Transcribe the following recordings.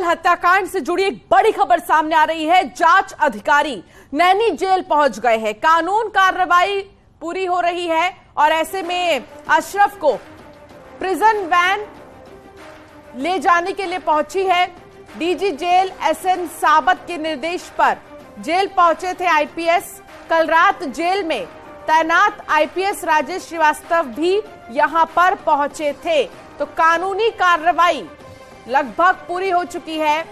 हत्याकांड से जुड़ी एक बड़ी खबर सामने आ रही है। जांच अधिकारी नैनी जेल पहुंच गए हैं। कानून कार्रवाई पूरी हो रही है और ऐसे में अशरफ को प्रिजन वैन ले जाने के लिए पहुंची है। डीजी जेल एसएन साबत के निर्देश पर जेल पहुंचे थे आईपीएस। कल रात जेल में तैनात आईपीएस राजेश श्रीवास्तव भी यहां पर पहुंचे थे। तो कानूनी कार्रवाई लगभग पूरी हो चुकी है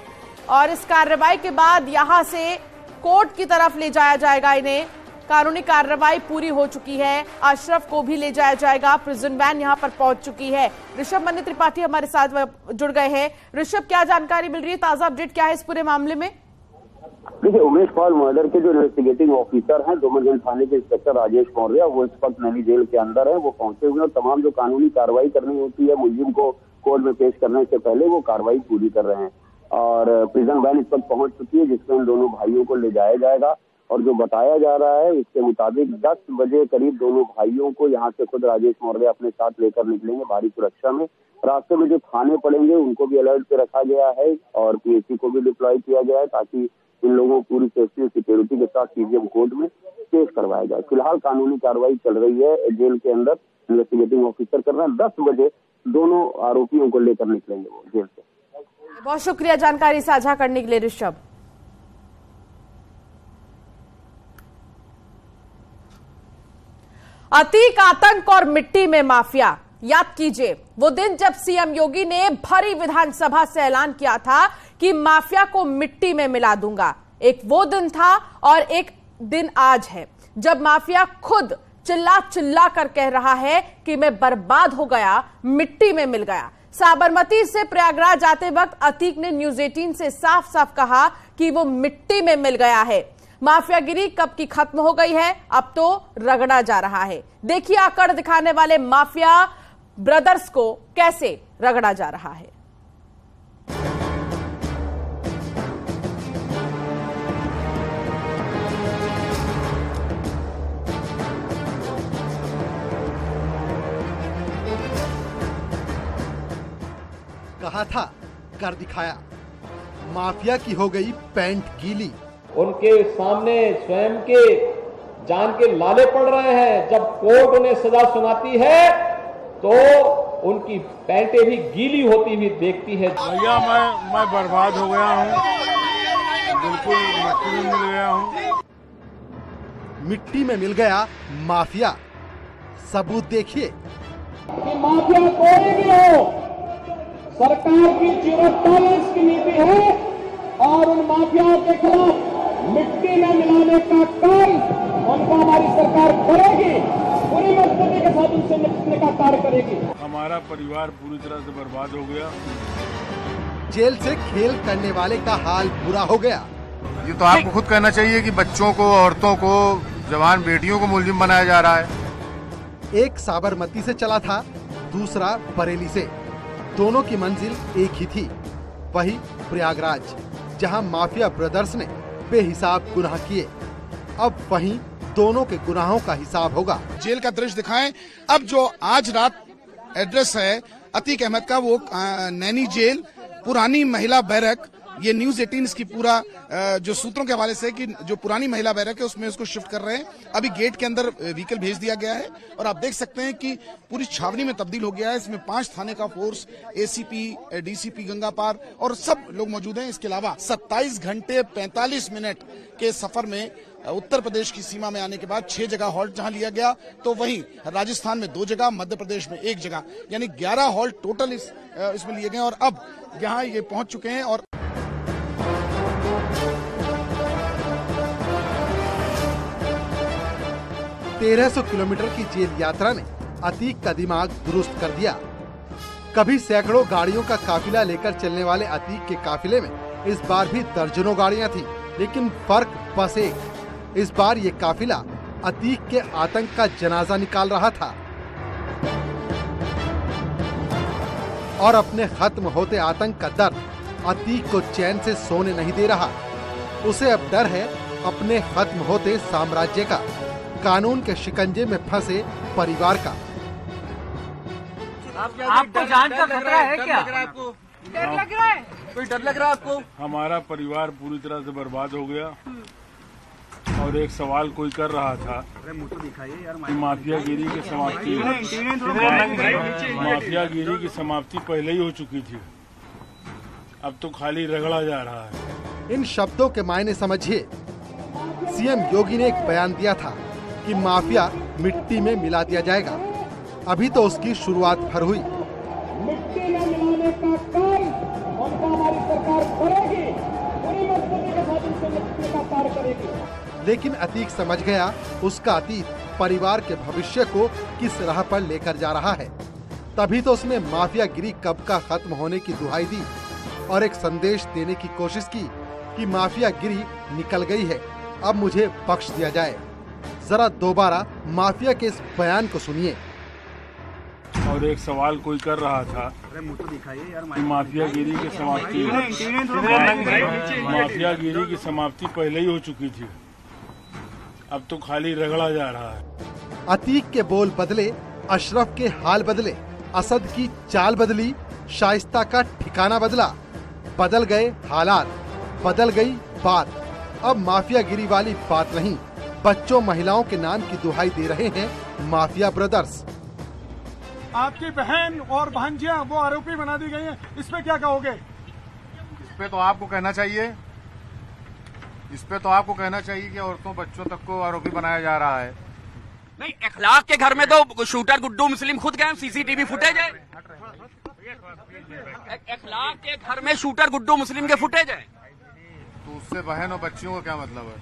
और इस कार्रवाई के बाद यहां से कोर्ट की तरफ ले जाया जाएगा। इन्हें कानूनी कार्रवाई पूरी हो चुकी है। अशरफ को भी ले जाया जाएगा। प्रिजन वैन यहां पर पहुंच चुकी है। ऋषभ मन्य त्रिपाठी हमारे साथ जुड़ गए हैं। ऋषभ, क्या जानकारी मिल रही है? ताजा अपडेट क्या है इस पूरे मामले में? देखिए, उमेश पाल मर्डर के जो इन्वेस्टिगेटिंग ऑफिसर हैं डोमरगंज थाने के इंस्पेक्टर राजेश मौर्य, वो इस वक्त नैनी जेल के अंदर है। वो पहुंचे हुए और तमाम जो कानूनी कार्रवाई करनी होती है मुलजिम को कोर्ट में पेश करने से पहले वो कार्रवाई पूरी कर रहे हैं। और प्रिजन वैन इस वक्त पहुंच चुकी है जिसमें इन दोनों भाइयों को ले जाया जाएगा। और जो बताया जा रहा है इसके मुताबिक 10 बजे करीब दोनों भाइयों को यहाँ से खुद राजेश मौर्य अपने साथ लेकर निकलेंगे भारी सुरक्षा में। रास्ते में जो थाने पड़ेंगे उनको भी अलर्ट पे रखा गया है और पीएससी को भी डिप्लॉय किया गया है ताकि इन लोगों को पूरी सेफ्टी और सिक्योरिटी के साथ सीजीएम कोर्ट में पेश करवाया जाए। फिलहाल कानूनी कार्रवाई चल रही है जेल के अंदर। इन्वेस्टिगेटिंग ऑफिसर कर रहे हैं। 10 बजे दोनों आरोपियों को लेकर निकलेंगे वो जेल से। बहुत शुक्रिया जानकारी साझा करने के लिए ऋषभ। अतीक, आतंक और मिट्टी में माफिया। याद कीजिए वो दिन जब सीएम योगी ने भरी विधानसभा से ऐलान किया था कि माफिया को मिट्टी में मिला दूंगा। एक वो दिन था और एक दिन आज है जब माफिया खुद चिल्ला चिल्ला कर कह रहा है कि मैं बर्बाद हो गया, मिट्टी में मिल गया। साबरमती से प्रयागराज जाते वक्त अतीक ने न्यूज 18 से साफ साफ कहा कि वो मिट्टी में मिल गया है। माफियागिरी कब की खत्म हो गई है, अब तो रगड़ा जा रहा है। देखिए आकड़ दिखाने वाले माफिया ब्रदर्स को कैसे रगड़ा जा रहा है। कहा था, कर दिखाया। माफिया की हो गई पैंट गीली। उनके सामने स्वयं के जान के लाले पड़ रहे हैं। जब कोर्ट उन्हें सजा सुनाती है तो उनकी पैंटें भी गीली होती हुई देखती है। भैया मैं बर्बाद हो गया हूँ, बिल्कुल मिट्टी में मिल गया हूँ। मिट्टी में मिल गया माफिया। सबूत देखिए। कि माफिया कोई भी हो, सरकार की 44 की नीति है और उन माफियाओं के खिलाफ मिट्टी में मिलाने का काम उनको हमारी सरकार करेगी। पूरी मजबूती के साथ उनसे निपटने का कार्य करेगी। हमारा परिवार पूरी तरह से बर्बाद हो गया। जेल से खेल करने वाले का हाल बुरा हो गया। ये तो आपको खुद कहना चाहिए कि बच्चों को, औरतों को, जवान बेटियों को मुलजिम बनाया जा रहा है। एक साबरमती से चला था, दूसरा बरेली से। दोनों की मंजिल एक ही थी, वही प्रयागराज, जहां माफिया ब्रदर्स ने बेहिसाब गुनाह किए। अब वहीं दोनों के गुनाहों का हिसाब होगा। जेल का दृश्य दिखाएं। अब जो आज रात एड्रेस है अतीक अहमद का, वो नैनी जेल, पुरानी महिला बैरक। ये न्यूज 18 इसकी पूरा जो सूत्रों के हवाले से कि जो पुरानी महिला बैरक है उसमें उसको शिफ्ट कर रहे हैं। अभी गेट के अंदर व्हीकल भेज दिया गया है और आप देख सकते हैं कि पूरी छावनी में तब्दील हो गया है। इसमें 5 थाने का फोर्स, एसीपी, डीसीपी गंगापार और सब लोग मौजूद हैं। इसके अलावा 27 घंटे 45 मिनट के सफर में उत्तर प्रदेश की सीमा में आने के बाद 6 जगह हॉल्ट जहां लिया गया, तो वहीं राजस्थान में 2 जगह, मध्य प्रदेश में 1 जगह, यानी 11 हॉल्ट टोटल इसमें लिए गए और अब यहाँ ये पहुंच चुके हैं। और 1300 किलोमीटर की जेल यात्रा ने अतीक का दिमाग दुरुस्त कर दिया। कभी सैकड़ों गाड़ियों का काफिला लेकर चलने वाले अतीक के काफिले में इस बार भी दर्जनों गाड़ियां थी, लेकिन फर्क बस एक। इस बार ये काफिला अतीक के आतंक का जनाजा निकाल रहा था और अपने खत्म होते आतंक का दर्द अतीक को चैन से सोने नहीं दे रहा। उसे अब डर है अपने खत्म होते साम्राज्य का, कानून के शिकंजे में फंसे परिवार का। आपको जान का खतरा है क्या? डर लग रहा है? कोई डर लग रहा है आपको? हमारा परिवार पूरी तरह से बर्बाद हो गया और एक सवाल कोई कर रहा था कि माफियागिरी की समाप्ति पहले ही हो चुकी थी, अब तो खाली रगड़ा जा रहा है। इन शब्दों के मायने समझिए। सीएम योगी ने एक बयान दिया था कि माफिया मिट्टी में मिला दिया जाएगा। अभी तो उसकी शुरुआत भर हुई। मिट्टी में मिलाने का काम उनका हमारी सरकार करेगी, पूरी मजबूती के साथ उनसे मिट्टी का कार्य करेगी। लेकिन अतीक समझ गया उसका अतीत परिवार के भविष्य को किस राह पर लेकर जा रहा है। तभी तो उसने माफियागिरी कब का खत्म होने की दुहाई दी और एक संदेश देने की कोशिश की कि माफियागिरी निकल गई है, अब मुझे बख्श दिया जाए। जरा दोबारा माफिया के इस बयान को सुनिए। और एक सवाल कोई कर रहा था कि माफियागिरी की समाप्ति पहले ही हो चुकी थी, अब तो खाली रगड़ा जा रहा है। अतीक के बोल बदले, अशरफ के हाल बदले, असद की चाल बदली, शाइस्ता का ठिकाना बदला। बदल गए हालात, बदल गई बात। अब माफियागिरी वाली बात नहीं, बच्चों महिलाओं के नाम की दुहाई दे रहे हैं माफिया ब्रदर्स। आपकी बहन और भांजियां वो आरोपी बना दी गई हैं, इस पे क्या कहोगे? इस पे तो आपको कहना चाहिए कि औरतों बच्चों तक को आरोपी बनाया जा रहा है। नहीं, अखलाक के घर में तो शूटर गुड्डू मुस्लिम खुद गए, सीसीटीवी फुटेज है। अखलाक के घर में शूटर गुड्डू मुस्लिम के फुटेज है, तो उससे बहन और बच्चियों का क्या मतलब है?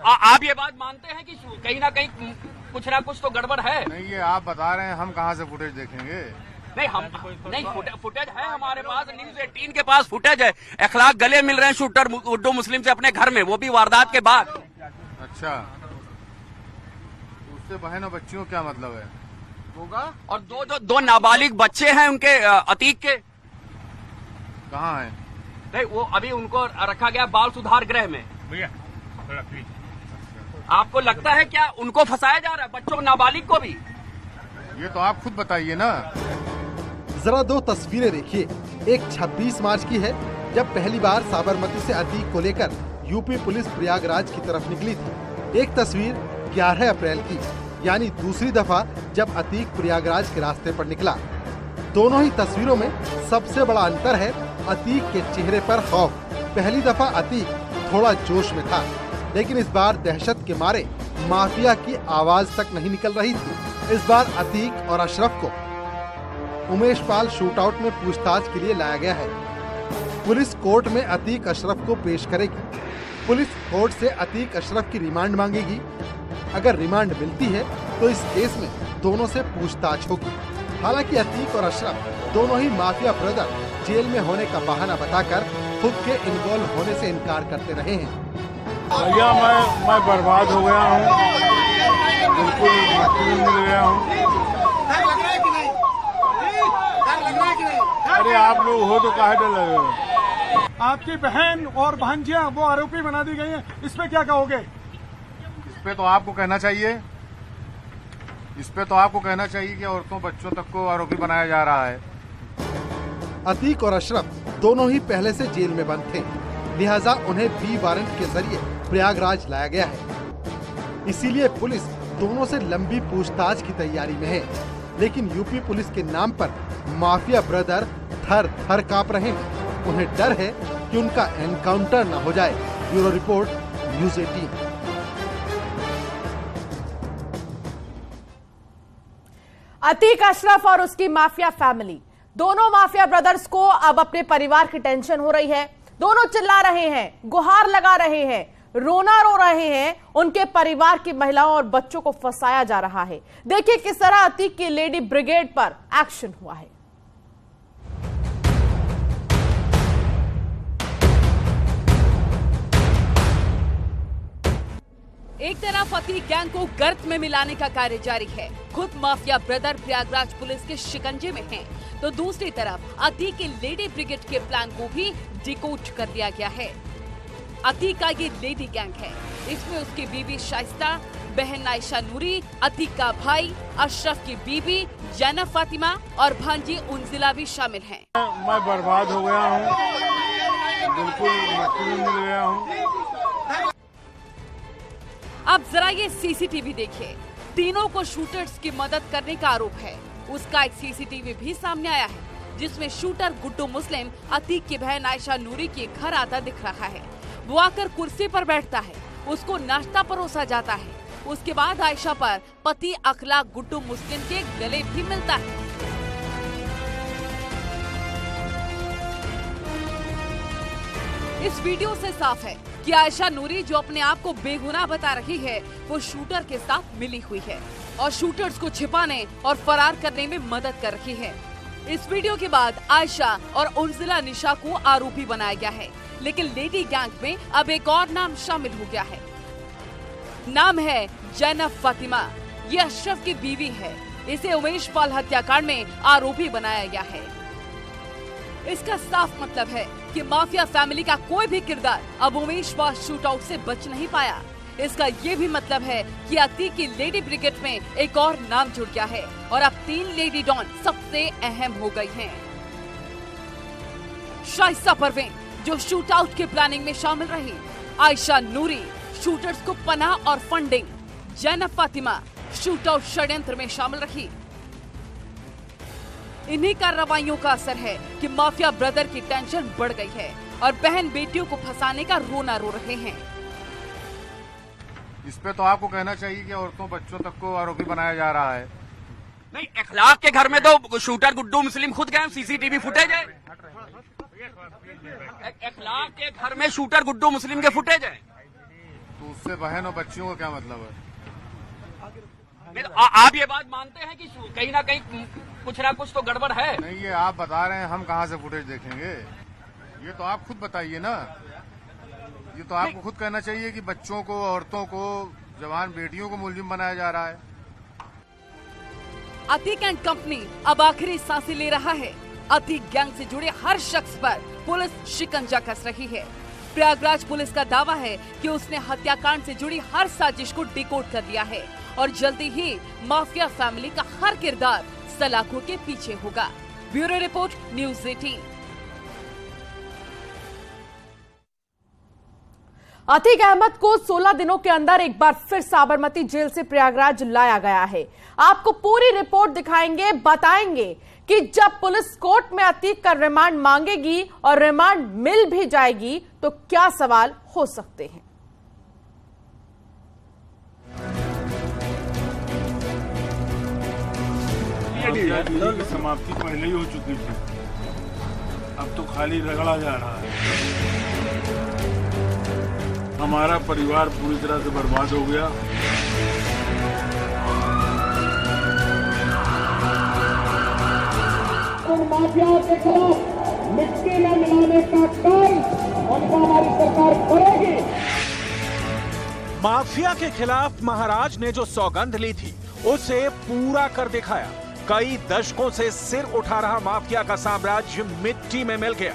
आप ये बात मानते हैं कि कहीं ना कहीं कुछ ना कुछ तो गड़बड़ है? नहीं, ये आप बता रहे हैं, हम कहाँ से फुटेज देखेंगे? फुटेज है हमारे पास, न्यूज़ 18 के पास फुटेज है। अखलाक गले मिल रहे हैं शूटर गुड्डू मुस्लिम से अपने घर में, वो भी वारदात के बाद। अच्छा, उससे बहन और बच्चियों का क्या मतलब है? होगा। और दो नाबालिग बच्चे हैं उनके, अतीक के। कहाँ हैं? नहीं, वो अभी उनको रखा गया बाल सुधार गृह में। भैया आपको लगता है क्या उनको फंसाया जा रहा है, बच्चों नाबालिग को भी? ये तो आप खुद बताइए ना। जरा दो तस्वीरें देखिए। एक 26 मार्च की है, जब पहली बार साबरमती से अतीक को लेकर यूपी पुलिस प्रयागराज की तरफ निकली थी। एक तस्वीर 11 अप्रैल की, यानी दूसरी दफा जब अतीक प्रयागराज के रास्ते पर निकला। दोनों ही तस्वीरों में सबसे बड़ा अंतर है अतीक के चेहरे पर खौफ। पहली दफा अतीक थोड़ा जोश में था, लेकिन इस बार दहशत के मारे माफिया की आवाज तक नहीं निकल रही थी। इस बार अतीक और अशरफ को उमेश पाल शूटआउट में पूछताछ के लिए लाया गया है। पुलिस कोर्ट में अतीक अशरफ को पेश करेगी। पुलिस कोर्ट से अतीक अशरफ की रिमांड मांगेगी। अगर रिमांड मिलती है तो इस केस में दोनों से पूछताछ होगी। हालांकि अतीक और अशरफ दोनों ही माफिया ब्रदर जेल में होने का बहाना बताकर खुद के इन्वॉल्व होने से इनकार करते रहे हैं। भैया मैं बर्बाद हो गया हूँ, बिल्कुल मिल गया हूँ। अरे आप लोग हो तो काहे डर लगेगा? आपकी बहन और भांजियां वो आरोपी बना दी गई हैं, इस पे क्या कहोगे? इस पे तो आपको कहना चाहिए कि औरतों बच्चों तक को आरोपी बनाया जा रहा है। अतीक और अशरफ दोनों ही पहले से जेल में बंद थे, लिहाजा उन्हें बी वारंट के जरिए प्रयागराज लाया गया है। इसीलिए पुलिस दोनों से लंबी पूछताछ की तैयारी में है। लेकिन यूपी पुलिस के नाम पर माफिया ब्रदर थर थर कांप रहे हैं। उन्हें डर है कि उनका एनकाउंटर न हो जाए। Bureau report, news 18। Atiq Ashraf और उसकी माफिया फैमिली, दोनों माफिया ब्रदर्स को अब अपने परिवार की टेंशन हो रही है। दोनों चिल्ला रहे हैं, गुहार लगा रहे हैं, रोना रो रहे हैं। उनके परिवार की महिलाओं और बच्चों को फंसाया जा रहा है। देखिए किस तरह अतीक की लेडी ब्रिगेड पर एक्शन हुआ है। एक तरफ अतीक गैंग को गर्त में मिलाने का कार्य जारी है, खुद माफिया ब्रदर प्रयागराज पुलिस के शिकंजे में हैं, तो दूसरी तरफ अतीक की लेडी ब्रिगेड के प्लान को भी डिकोड कर दिया गया है। अतीक का ये लेडी गैंग है, इसमें उसकी बीवी शाइस्ता, बहन आयशा नूरी, अतीक का भाई, अशरफ की बीबी जैनब फातिमा और भांजी उन्जिला भी शामिल हैं। मैं बर्बाद हो गया हूँ, बिल्कुल मट्टी में मिल गया हूँ। अब जरा ये सीसीटीवी देखिए। तीनों को शूटर्स की मदद करने का आरोप है। उसका एक सीसीटीवी भी सामने आया है जिसमें शूटर गुड्डू मुस्लिम अतीक की बहन आयशा नूरी के घर आता दिख रहा है। वो आकर कुर्सी पर बैठता है, उसको नाश्ता परोसा जाता है। उसके बाद आयशा पर पति अखलाक गुड्डू मुस्लिम के गले भी मिलता है। इस वीडियो से साफ है कि आयशा नूरी जो अपने आप को बेगुनाह बता रही है वो शूटर के साथ मिली हुई है और शूटर्स को छिपाने और फरार करने में मदद कर रही है। इस वीडियो के बाद आयशा और उन्जिला निशा को आरोपी बनाया गया है, लेकिन लेडी गैंग में अब एक और नाम शामिल हो गया है। नाम है जैनब फातिमा। ये अशरफ की बीवी है। इसे उमेश पाल हत्याकांड में आरोपी बनाया गया है। इसका साफ मतलब है कि माफिया फैमिली का कोई भी किरदार अब उमेश पाल शूटआउट से बच नहीं पाया। इसका ये भी मतलब है कि अतीक की लेडी ब्रिगेड में एक और नाम जुड़ गया है और अब 3 लेडी डॉन सबसे अहम हो गई हैं। शाइस्ता परवीन जो शूटआउट के प्लानिंग में शामिल रही, आयशा नूरी शूटर्स को पनाह और फंडिंग, जैनब फातिमा शूटआउट षड्यंत्र में शामिल रही। इन्हीं कार्रवाइयों का असर है कि माफिया ब्रदर की टेंशन बढ़ गई है और बहन बेटियों को फंसाने का रोना रो रहे हैं। इस पे तो आपको कहना चाहिए कि औरतों बच्चों तक को आरोपी बनाया जा रहा है। नहीं, अखलाक के घर में तो शूटर गुड्डू मुस्लिम खुद गए, सीसीटीवी फुटेज है। अखलाक के घर में शूटर गुड्डू मुस्लिम के फुटेज है, तो उससे बहन और बच्चियों का क्या मतलब है? आप ये बात मानते हैं कि कहीं ना कहीं कुछ ना कुछ तो गड़बड़ है? नहीं, ये आप बता रहे हैं, हम कहाँ से फुटेज देखेंगे? ये तो आप खुद बताइए ना। ये तो आपको खुद कहना चाहिए कि बच्चों को, औरतों को, जवान बेटियों को मुलजिम बनाया जा रहा है। अतीक एंड कंपनी अब आखिरी सांसें ले रहा है। अतीक गैंग से जुड़े हर शख्स पर पुलिस शिकंजा कस रही है। प्रयागराज पुलिस का दावा है कि उसने हत्याकांड से जुड़ी हर साजिश को डिकोड कर लिया है और जल्दी ही माफिया फैमिली का हर किरदार सलाखों के पीछे होगा। Bureau report, news 18। Atiq Ahmed को 16 दिनों के अंदर एक बार फिर साबरमती जेल से प्रयागराज लाया गया है। आपको पूरी रिपोर्ट दिखाएंगे, बताएंगे कि जब पुलिस कोर्ट में अतीक का रिमांड मांगेगी और रिमांड मिल भी जाएगी तो क्या सवाल हो सकते हैं। की समाप्ति पहले ही हो चुकी थी, अब तो खाली रगड़ा जा रहा है। हमारा परिवार पूरी तरह से बर्बाद हो गया। उन माफियाओं के खिलाफ मिट्टी में मिलाने का काम हमारी सरकार करेगी। माफिया के खिलाफ महाराज ने जो सौगंध ली थी उसे पूरा कर दिखाया। कई दशकों से सिर उठा रहा माफिया का साम्राज्य मिट्टी में मिल गया।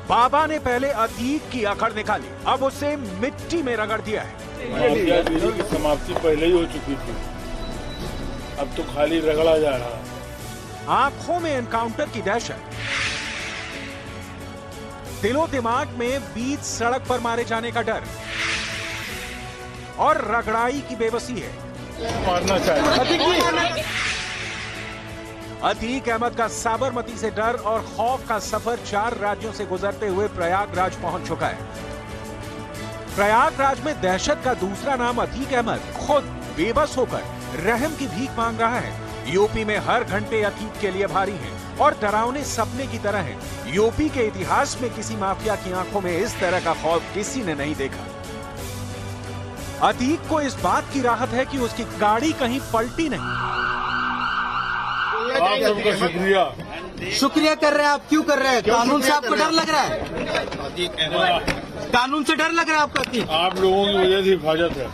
बाबा ने पहले अतीक की अकड़ निकाली, अब उसे मिट्टी में रगड़ दिया है। माफियागिरी की समाप्ति पहले ही हो चुकी थी, अब तो खाली रगड़ा जा रहा है। आंखों में एनकाउंटर की दहशत, दिलो दिमाग में बीच सड़क पर मारे जाने का डर और रगड़ाई की बेबसी है। मारना चाहिए। अतीक अहमद का साबरमती से डर और खौफ का सफर 4 राज्यों से गुजरते हुए प्रयागराज पहुंच चुका है। प्रयागराज में दहशत का दूसरा नाम अतीक अहमद खुद बेबस होकर रहम की भीख मांग रहा है। यूपी में हर घंटे अतीक के लिए भारी है और डरावने सपने की तरह है। यूपी के इतिहास में किसी माफिया की आंखों में इस तरह का खौफ किसी ने नहीं देखा। अतीक को इस बात की राहत है कि उसकी गाड़ी कहीं पलटी नहीं। आप सबका शुक्रिया। शुक्रिया कर रहे हैं आप, क्यों कर रहे हैं? कानून से आपको डर लग रहा है? कानून से डर लग रहा है आपका? आप लोगों की वजह से हिफाजत है।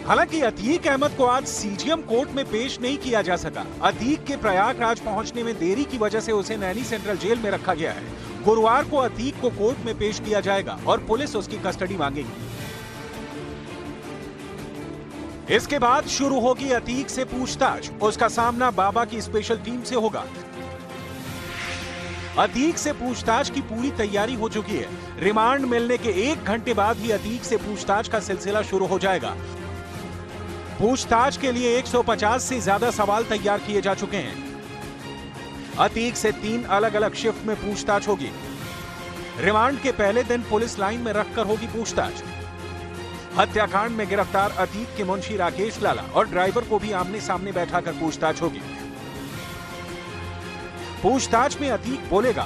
हालांकि अतीक अहमद को आज सीजीएम कोर्ट में पेश नहीं किया जा सका। अतीक के प्रयागराज पहुंचने में देरी की वजह से उसे नैनी सेंट्रल जेल में रखा गया है। गुरुवार को अतीक को कोर्ट में पेश किया जाएगा और पुलिस उसकी कस्टडी मांगेगी। इसके बाद शुरू होगी अतीक से पूछताछ। उसका सामना बाबा की स्पेशल टीम से होगा। अतीक से पूछताछ की पूरी तैयारी हो चुकी है। रिमांड मिलने के 1 घंटे बाद ही अतीक से पूछताछ का सिलसिला शुरू हो जाएगा। पूछताछ के लिए 150 से ज्यादा सवाल तैयार किए जा चुके हैं। अतीक से 3 अलग अलग शिफ्ट में पूछताछ होगी। रिमांड के पहले दिन पुलिस लाइन में रखकर होगी पूछताछ। हत्याकांड में गिरफ्तार अतीक के मुंशी राकेश लाला और ड्राइवर को भी आमने सामने बैठाकर पूछताछ होगी। पूछताछ में अतीक बोलेगा